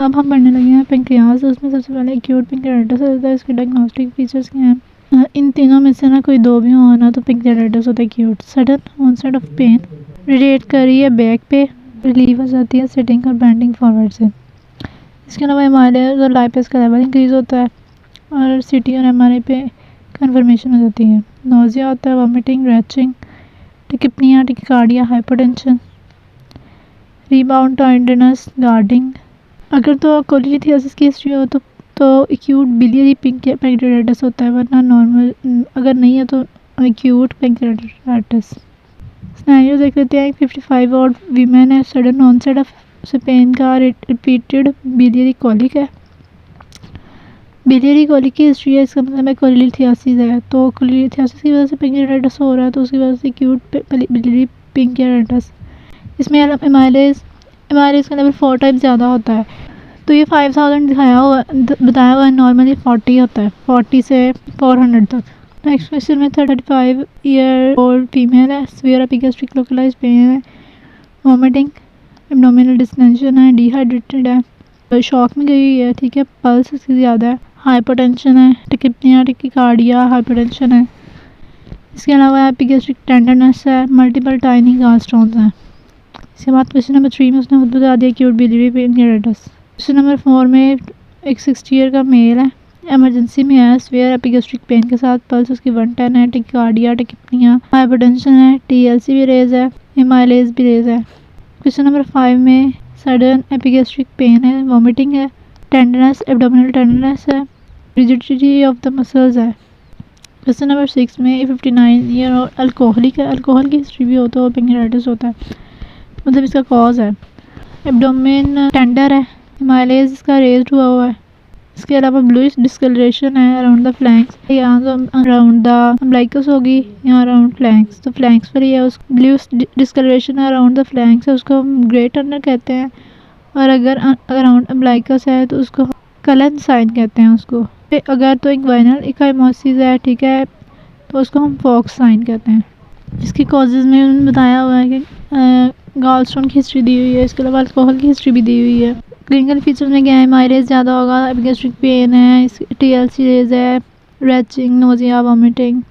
अब हम पढ़ने लगे हैं पेंक्रियाज। उसमें सबसे पहले एक्यूट पेंक्रियाटाइटिस होता है। इसके डायग्नोस्टिक फीचर्स क्या हैं? इन तीनों में से ना कोई दो भी हो ना तो पेंक्रियाटाइटिस होता है acute. Sudden onset of pain, radiate कर रही है बैक पे, रिलीव हो जाती है सिटिंग और बेंडिंग फॉरवर्ड से। इसके अलावा एमआरआई और लाइपेस का लेवल इंक्रीज होता है और सीटी और एमआरआई पे कन्फर्मेशन हो जाती है। नोजिया होता है, vomiting, retching, tachypnoea, tachycardia, hypertension, rebound tenderness, guarding. अगर तो कोलिलिथियासिस की हिस्ट्री हो तो एक्यूट बिलियरी पेंक्रियाटाइटिस होता है, वरना नॉर्मल अगर नहीं है तो एक्यूट पेंक्रियाटाइटिस। सिनेरियो देख लेते हैं। 55 और वीमेन है, सडन ऑनसेट ऑफ पेन का, रिपीटेड बिलियरी कॉलिक है। बिलियरी कॉलिक की हिस्ट्री है, इसका मतलब है कोलिलिथियासिस है। तो कोलिलिथियासिस की वजह से पेंक्रियाटाइटिस हो रहा है तो उसकी वजह से एक्यूट बिलियरी पेंक्रियाटाइटिस। इसमें एमआरआई का लेवल 4 टाइम्स ज़्यादा होता है। तो ये 5000 बताया हुआ है, नॉर्मली 40 होता है, 40 से 400 तक। नेक्स्ट क्वेश्चन में 35 ईयर ओल्ड फीमेल है, सीवियर एपिगैस्ट्रिक लोकलाइज्ड पेन है, वॉमिटिंग, एब्डोमिनल डिस्टेंशन है, डिहाइड्रेटेड है, शॉक में गई हुई है, ठीक है, पल्स इसकी ज़्यादा है, हाइपरटेंशन है, टिकिपनिया, टिकिकार्डिया, हाइपरटेंशन है। इसके अलावा एपिगैस्ट्रिक टेंडरनेस है, मल्टीपल टाइनी गॉलस्टोन्स हैं। इसके बाद क्वेश्चन नंबर 3 में उसने खुद बता दिया acute biliary pancreatitis. Question number 4 में एक 60 ईयर का मेल है, इमरजेंसी में है, सीवियर एपिगैस्ट्रिक पेन के साथ, पल्स उसकी 110 है, टिकिकार्डिया, टिकिपनिया, हाइपरटेंशन है, टीएलसी भी रेज है, एमाइलेज भी रेज है। क्वेश्चन नंबर 5 में सडन एपिगैस्ट्रिक पेन है, वॉमिटिंग है, टेंडरनेस, एब्डोमिनल टेंडरनेस है, रिजिडिटी ऑफ द मसल्स है। क्वेश्चन नंबर 6 में 59 ईयर और अल्कोहलिक है, अल्कोहल की हिस्ट्री भी होता है, पेंक्रियाटाइटिस होता है, मतलब इसका कॉज है। एब्डोमेन टेंडर है, माइलेज इसका रेज्ड हुआ है। इसके अलावा ब्लूइश डिस्कलरेशन है अराउंड द फ्लैंक्स, यहाँ तो अराउंड द अम्बिलिकस होगी, यहाँ अराउंड फ्लैंक्स, तो फ्लैंक्स पर ही है। उस ब्लूइश डिस्कलरेशन है अराउंड द फ्लैंक्स है, उसको हम ग्रे टर्नर कहते हैं। और अगर अराउंड अम्बिलिकस है तो उसको कलन साइन कहते हैं उसको। अगर तो एक वाइनल इकाइमोसिस है, ठीक है, तो उसको हम फॉक्स साइन कहते हैं। इसकी कॉजेज़ में उन्होंने बताया हुआ है कि गॉलस्टोन की हिस्ट्री दी हुई है, इसके अलावा अल्कोहल की हिस्ट्री भी दी हुई है। क्लिनिकल फीचर्स में क्या है? माइलेज ज़्यादा होगा, एपिगैस्ट्रिक पेन है, टीएलसी रेज है, reaching, nausea, vomiting,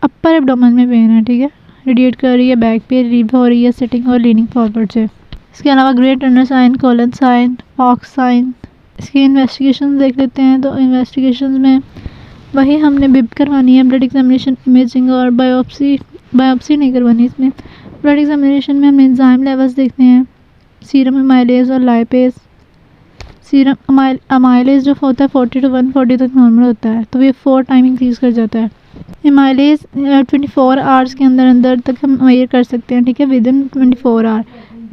upper abdomen में पेन है, ठीक है, रेडिएट कर रही है बैक पे, रिलीव हो रही है सिटिंग और लीनिंग फॉरवर्ड से। इसके अलावा Grey Turner sign, Cullen sign, Fox sign. इसकी इन्वेस्टिगेशन देख लेते हैं। तो इन्वेस्टिगेशन में वही हमने बिप करवानी है, ब्लड एग्जामिनेशन, इमेजिंग और बायोप्सी नहीं करवानी। इसमें ब्लड एग्जामिनेशन में हमने एंजाइम लेवल्स देखते हैं, सीरम अमाइलेज और लाइपेज। सीरम अमाइलेज जो होता है 40 to 140 तक नॉर्मल होता है, तो ये 4 टाइम इंक्रीज़ कर जाता है। अमाइलेज 24 आवर्स के अंदर तक हम मेजर कर सकते हैं, ठीक है, विद इन 24 आवर।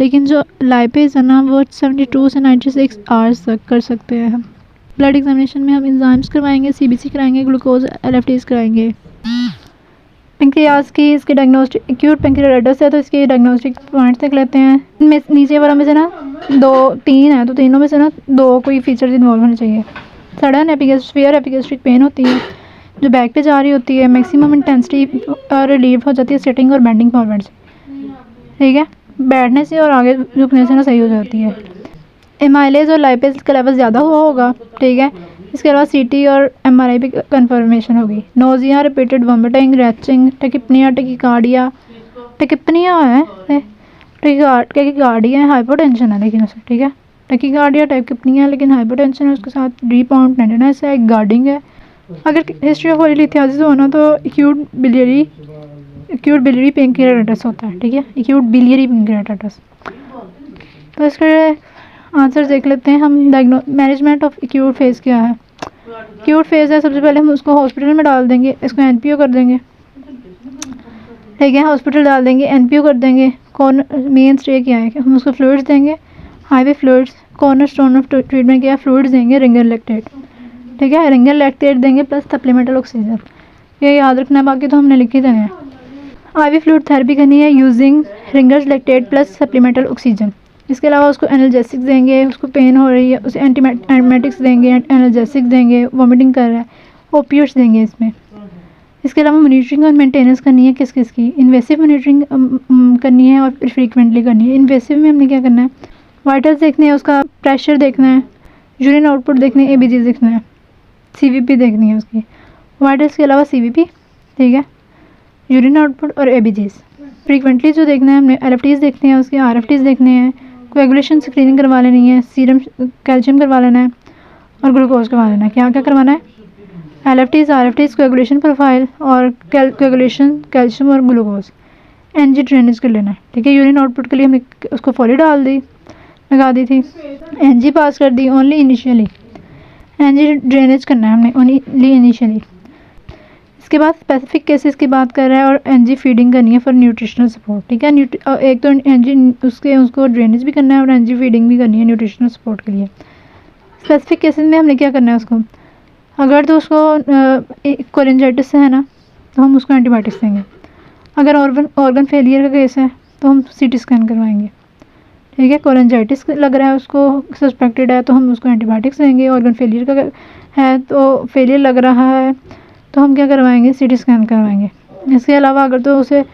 लेकिन जो लाइपेज है ना वो 72 से 96 आवर्स तक कर सकते हैं हम। ब्लड एग्जामिनेशन में हम एंजाइम्स करवाएंगे, सीबीसी कराएंगे, ग्लूकोज एलएफटीज कराएंगे। पेंक्रियाज की इसके डायग्नोस्टिक एक्यूट पेंक्रियाटाइटिस है तो इसके डायग्नोस्टिक पॉइंट्स देख लेते हैं। इनमें नीचे वालों में से ना 3 है, तो तीनों में से ना 2 कोई फीचर्स इन्वॉल्व होने चाहिए। सडन सीवियर एपिगैस्ट्रिक पेन होती है जो बैक पे जा रही होती है, मैक्सिमम इंटेंसिटी और रिलीव हो जाती है सिटिंग और बेंडिंग फॉरवर्ड से, ठीक है, बैठने से और आगे झुकने से ना सही हो जाती है। एमाइलेज और लाइपेज का लेवल ज़्यादा हुआ होगा, ठीक है। इसके अलावा सीटी और एमआरआई पे कंफर्मेशन होगी। Nausea, repeated vomiting, retching, tachypnoea, टिकिकार्डिया है, टिकिकार्डिया है, हाइपोटेंशन है लेकिन उससे, ठीक है, टिकिकार्डिया टिकिपनिया लेकिन हाइपोटेंशन है, उसके साथ रीबाउंड टेंडरनेस है, गार्डिंग है। अगर हिस्ट्री ऑफ कोलिलिथियासिस होना तो एक्यूट बिलियरी पेंक्रियाटाइटिस होता है, ठीक है, एक्यूट बिलियरी पेंक्रियाटाइटिस। तो इसके आंसर देख लेते हैं हम। मैनेजमेंट ऑफ एक्यूट फेज़ क्या है? एक्यूट फेज़ है, सबसे पहले हम उसको हॉस्पिटल में डाल देंगे, इसको एनपीओ कर देंगे, ठीक है, हॉस्पिटल डाल देंगे, एनपीओ कर देंगे। कौन मेन स्टे क्या है कि हम उसको फ्लूइड्स देंगे, highway fluids. Corner stone of treatment क्या है? फ्लूइड्स देंगे, रिंगर लैक्टेट, ठीक है, रिंगर लैक्टेट देंगे प्लस सप्लीमेंटल ऑक्सीजन। ये याद रखना है, बाकी तो हमने लिखी देने हैं। आईवी फ्लूइड थेरेपी करनी है using Ringer lactate plus supplemental oxygen. इसके अलावा उसको एनाल्जेसिक्स देंगे, उसको पेन हो रही है उसे एंटीमेटिक्स देंगे, एनाल्जेसिक्स देंगे, वॉमिटिंग कर रहा है, ओपियोइड्स देंगे इसमें। इसके अलावा मॉनिटरिंग और मेंटेनेंस करनी है किस की? इन्वेसिव मॉनिटरिंग करनी है और फ्रीक्वेंटली करनी है। इन्वेसिव में हमने क्या करना है? वाइटल्स देखने हैं, उसका प्रेशर देखना है, यूरिन आउटपुट देखने है, ABGs देखना है, CVP देखनी है उसकी, वाइटल्स के अलावा CVP, ठीक है, यूरिन आउटपुट और ABGs। फ्रीक्वेंटली जो देखना है हमने LFTs देखते हैं, उसके RFTs देखने हैं, कोएगुलेशन स्क्रीनिंग करवा लेनी है, सीरम कैल्शियम करवा लेना है और ग्लूकोज करवा लेना है। क्या क्या करवाना है? LFTs, RFTs, कोएगुलेशन प्रोफाइल और कोएगुलेशन, कैल्शियम और ग्लूकोज। NG ड्रेनेज कर लेना है, ठीक है। यूरिन आउटपुट के लिए हमने उसको फॉली डाल दी, लगा दी थी, NG पास कर the only initially, NG drainage करना है हमने ओनली इनिशियली। इसके बाद स्पेसिफिक केसेस की बात कर रहा है और NG फीडिंग करनी है फॉर न्यूट्रिशनल सपोर्ट, ठीक है। एक तो NG उसको ड्रेनेज भी करना है और NG फीडिंग भी करनी है न्यूट्रिशनल सपोर्ट के लिए। स्पेसिफिक केसेस में हमने क्या करना है उसको, अगर तो उसको कोलेंजाइटिस है ना तो हम उसको एंटीबायोटिक्स देंगे। अगर ऑर्गन फेलियर का केस है तो हम CT स्कैन करवाएंगे, ठीक है। कोलेंजाइटिस लग रहा है उसको, सस्पेक्टेड है, तो हम उसको एंटीबायोटिक्स देंगे। ऑर्गन फेलियर का है तो फेलियर लग रहा है तो हम क्या करवाएंगे, CT स्कैन करवाएंगे। इसके अलावा अगर तो उसे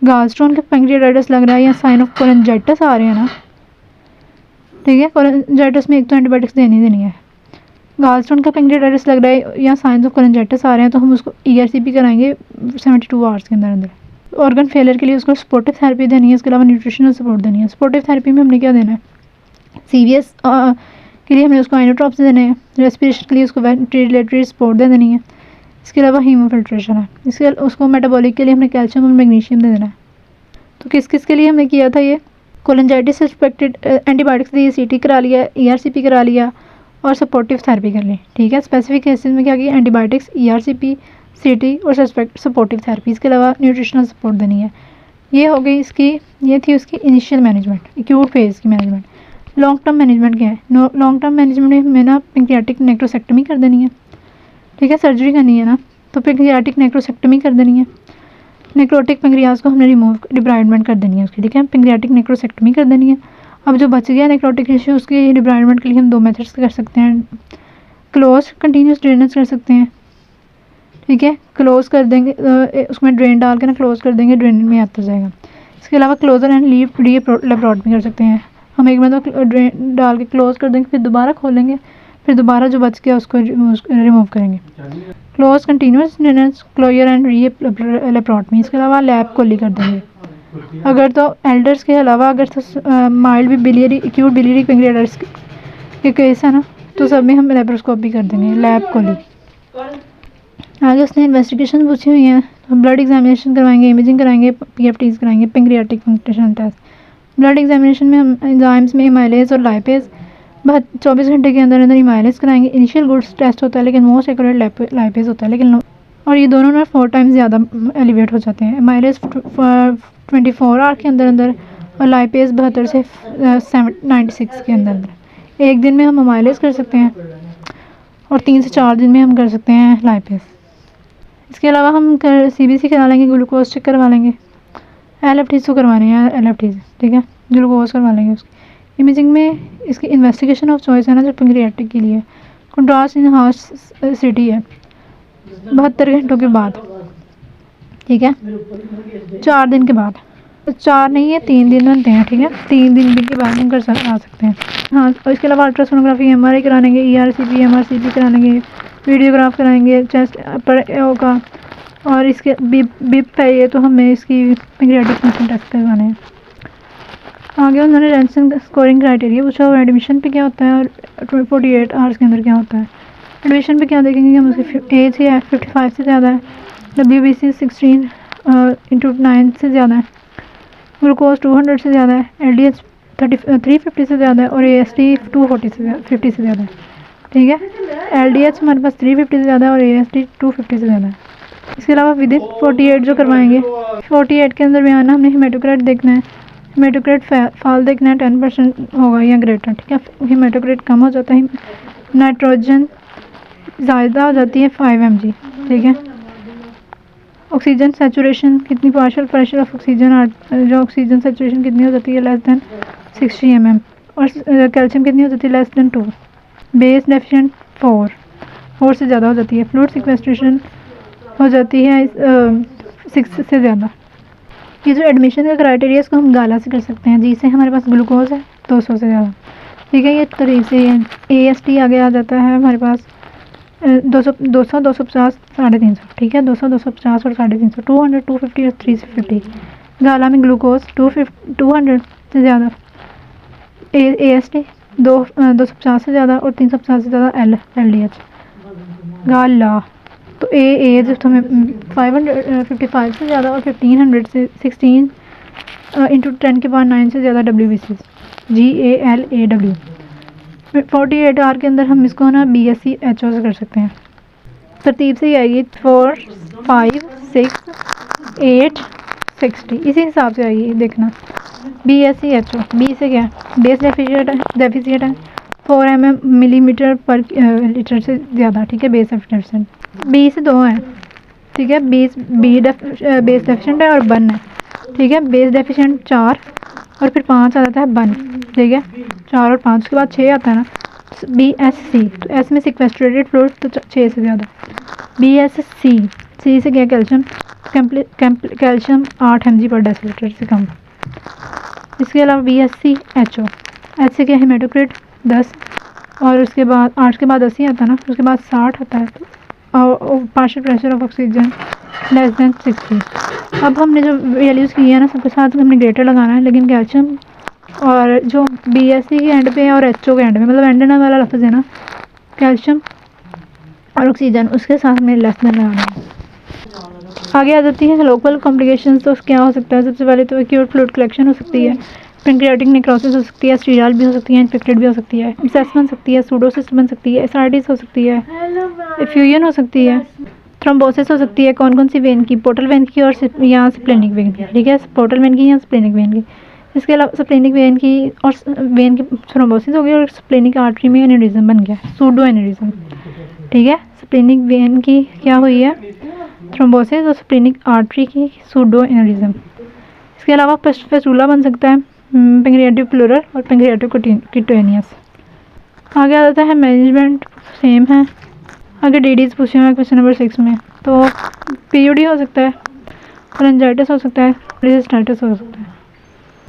गालस्टोन का पैंक्रियाटाइटिस लग रहा है या साइन ऑफ कोलेंजाइटिस आ रहे हैं ना, ठीक है, कोलेंजाइटिस में एक तो एंटीबायोटिक्स देनी है। गालस्टोन का पैंक्रियाटाइटिस लग रहा है या साइंस ऑफ कोलेंजाइटिस आ रहे हैं तो हम उसको ERCP कराएंगे 72 आवर्स के अंदर अंदर। ऑर्गन फेलियर के लिए उसको सपोर्टिव थेरेपी देनी है, इसके अलावा न्यूट्रिशनल सपोर्ट देनी है। सपोर्टिव थेरेपी में हमने क्या देना है, CVS के लिए हमने उसको आइनोट्रॉप्स देने हैं, रेस्पिरेशन के लिए उसको वेंटिलेटरी सपोर्ट दे देनी है। इसके अलावा हीमोफिल्ट्रेशन है, इसके उसको मेटाबॉलिक के लिए हमने कैल्शियम और मैग्नीशियम दे देना है। तो किस किस के लिए हमने किया था ये, कोलेंजाइटिस सस्पेक्टेड, एंटीबायोटिक्स दी, CT करा लिया, ERCP करा लिया और सपोर्टिव थेरेपी कर ली, ठीक है। स्पेसिफिक केसेस में क्या किया, एंटीबायोटिक्स, ERCP, CT और सपोर्टिव थेरेपी, इसके अलावा न्यूट्रिशनल सपोर्ट देनी है। ये हो गई इसकी, ये थी उसकी इनिशियल मैनेजमेंट, एक्यूट फेज़ की मैनेजमेंट। लॉन्ग टर्म मैनेजमेंट क्या है, लॉन्ग टर्म मैनेजमेंट में ना पैंक्रियाटिक नेक्रोसेक्टमी कर देनी है, ठीक है, सर्जरी करनी है ना, तो पैंक्रियाटिक नेक्रोसेक्टमी कर देनी है। नेक्रोटिक पैंक्रियाज को हमने डिब्राइडमेंट कर देनी है उसकी, ठीक है, पैंक्रियाटिक नेक्रोसेक्टमी कर देनी है। अब जो बच गया नेक्रोटिक टिश्यू, उसकी डिब्राइडमेंट के लिए हम 2 मेथड्स कर सकते हैं। क्लोज कंटिन्यूस ड्रेनेज कर सकते हैं, ठीक है, क्लोज कर देंगे, उसमें ड्रेन डाल के ना क्लोज कर देंगे, ड्रेन में आता जाएगा। इसके अलावा क्लोजर एंड लेप्रोटमी कर सकते हैं, हम एक बार तो ड्रेन डाल के क्लोज कर देंगे, फिर दोबारा खोलेंगे, फिर दोबारा जो बच गया उसको रिमूव करेंगे। Close continuous drainage, closer and laparotomy. इसके अलावा लैब कोली कर देंगे। अगर तो एल्डर्स के अलावा अगर तो माइल्ड भी बिलियरी, एक्यूट बिलियरी पैंक्रियाटाइटिस के केस है ना, तो सब में हम लेप्रोस्कोपी कर देंगे, लैब कोली। आगे उसने इन्वेस्टिगेशन पूछी हुई हैं, तो ब्लड एग्जामिनेशन करवाएंगे, इमेजिंग कराएंगे, PFTs कराएंगे, pancreatic function test. Blood examination में हम एंजाइम्स में एमाइलेज और लाइपेज 24 घंटे के अंदर अंदर एमाइलेज कराएंगे। इनिशियल गुड्स टेस्ट होता है लेकिन मोस्ट एक्यूरेट लाइपेज होता है, लेकिन और ये दोनों ना 4 टाइम्स ज़्यादा एलिवेट हो जाते हैं। एमाइलेज 24 आवर के अंदर अंदर और लाइपेज 72 से 96 के अंदर अंदर। एक दिन में हम एमाइलेज कर सकते हैं और 3 से 4 दिन में हम कर सकते हैं लाइपेज। इसके अलावा हम CBC करा लेंगे, ग्लूकोज चेक करवा लेंगे, LFTs तो करवाने हैं, LFTs, ठीक है, ग्लूकोज करवा लेंगे उसकी। इमेजिंग में इसकी इन्वेस्टिगेशन ऑफ चॉइस है ना जो पैंक्रियाटिक के लिए, कंट्रास्ट इन हार्ट CT है 72 घंटों के बाद, ठीक है, 4 दिन के बाद, 4 नहीं है 3 दिन बनते हैं, ठीक है, 3 दिन के बाद हम आ सकते हैं। हाँ, और इसके अलावा अल्ट्रासोनोग्राफी, MRI कराएंगे, ERCP, MRCP कराएंगे, वीडियोग्राफ कराएंगे चेस्ट पर का, और इसके बिप है ये, तो हमें इसकी पैंक्रियाटिक फंक्शन टेस्ट करवाने हैं। आगे उन्होंने रेंसन स्कोरिंग क्राइटेरिया पूछा, और एडमिशन पे क्या होता है और 48 आवर्स के अंदर क्या होता है। एडमिशन पे क्या देखेंगे हम, उसकी एज है 55 से ज़्यादा है, WBC 16/9 से ज़्यादा है, ग्लूकोज 200 से ज़्यादा है, LDH 350 से ज़्यादा है और AST 250 से ज़्यादा है, ठीक है। LDH हमारे पास 350 से ज़्यादा है और AST 250 से ज़्यादा है। इसके अलावा विदिन 48 जो करवाएंगे, 48 के अंदर भी आना हमने हेमेटोक्राइट देखना है, हेमेटोक्राइट फॉल देखना है 10% होगा या ग्रेटर, ठीक है। हेमेटोक्राइट कम हो जाता है, नाइट्रोजन ज़्यादा हो जाती है 5 mg, ठीक है। ऑक्सीजन सैचुरेशन कितनी, पार्शियल प्रेशर ऑफ ऑक्सीजन, जो ऑक्सीजन सैचुरेशन कितनी हो जाती है, लेस देन 60 mm, और कैल्शियम कितनी हो जाती है, लेस देन 2, बेस डेफिशिएंट 4 से ज़्यादा हो जाती है, फ्लूइड सिक्वेस्ट्रेशन हो जाती है 6 से ज़्यादा। ये जो एडमिशन का क्राइटेरिया इसको हम गाला से कर सकते हैं, जिससे हमारे पास ग्लूकोज है 200 से ज़्यादा, ठीक है। ये तरीके से AST आगे आ जाता है हमारे पास 200 200 250 350, ठीक है। 200 250 और 350, 200 250 और 350। गाला में ग्लूकोज 200 से ज़्यादा, AST 250 से ज़्यादा और 350 से ज़्यादा LDH। गाला तो एज तुम्हें 555 से ज़्यादा और 1500 से 16 इंटू 10 के बाद 9 से ज़्यादा WBC GALAW। 48R के अंदर हम इसको ना BSc HO से कर सकते हैं। तरतीब से ही आएगी 4 5 6 8 60, इसी हिसाब से आएगी देखना। BSc HO, बी से क्या है बेस डेफिशिएंट है 4 मिलीमीटर पर लीटर से ज़्यादा, ठीक है। बेस डेफिशिएंट बी से 2 है, ठीक है। बेस डेफिशिएंट है और बन है, ठीक है। बेस डेफिशिएंट 4 और फिर 5 आ जाता है बन, ठीक है। 4 और 5 के बाद 6 आता है ना BSc, तो एस में सिक्वेस्ट्रेटेड फ्लूइड तो 6 से ज़्यादा। BSc सी से क्या कैल्शियम 8 mg पर डेसीलीटर से कम। इसके अलावा BSc HO, एच से क्या हेमेटोक्रिट 10 और उसके बाद 8 के बाद 80 आता है ना, उसके बाद 60 आता है और partial pressure of oxygen less than 60। अब हमने जो वैल्यूज़ की है ना सबके साथ हमने ग्रेटर लगाना है, लेकिन कैल्शियम और जो BSc के एंड पे है और HO के एंड में, मतलब एंड ना वाला लफ्ज़ है ना कैल्शियम और ऑक्सीजन, उसके साथ में लेस देन लगाना है। आगे आ जाती है लोकल कॉम्प्लिकेशंस। तो क्या हो सकता है, सबसे पहले तो एक्यूट फ्लूइड कलेक्शन हो सकती है, पेनक्रियाटिक नेक्रोसिस हो सकती है, स्टीराल भी हो सकती है, इन्फेक्टेड भी हो सकती है, एब्सेस बन सकती है, सूडोसिस बन सकती है, एसाइटिस हो सकती है, एफ्यूजन हो सकती है, थ्रोम्बोसिस हो सकती है। कौन कौन सी वेन की, पोर्टल वेन की और या स्प्लेनिक वेन की, ठीक है। पोर्टल वेन की या स्प्लेनिक वेन की। इसके अलावा स्प्लेनिक वेन की और वेन की थ्रोम्बोसिस हो गई और स्प्लेनिक आर्टरी में एनेरिज्म बन गया, सूडो एनेरिज्म, ठीक है। स्प्लेनिक वेन की क्या हुई है थ्रोम्बोसिस और स्प्लेनिक आर्टरी की सूडो एनेरिज्म। इसके अलावा फेस्टुला बन सकता है, पेंक्रियाटिक प्लूरल और पेंक्रियाटिक क्यूटेनियस। आगे आ जाता है मैनेजमेंट, सेम है। आगे DDs पूछे हुए क्वेश्चन नंबर 6 में, तो PUD हो सकता है, रेंजाइटिस हो सकता है, रेजिस्टाइटिस हो सकता है।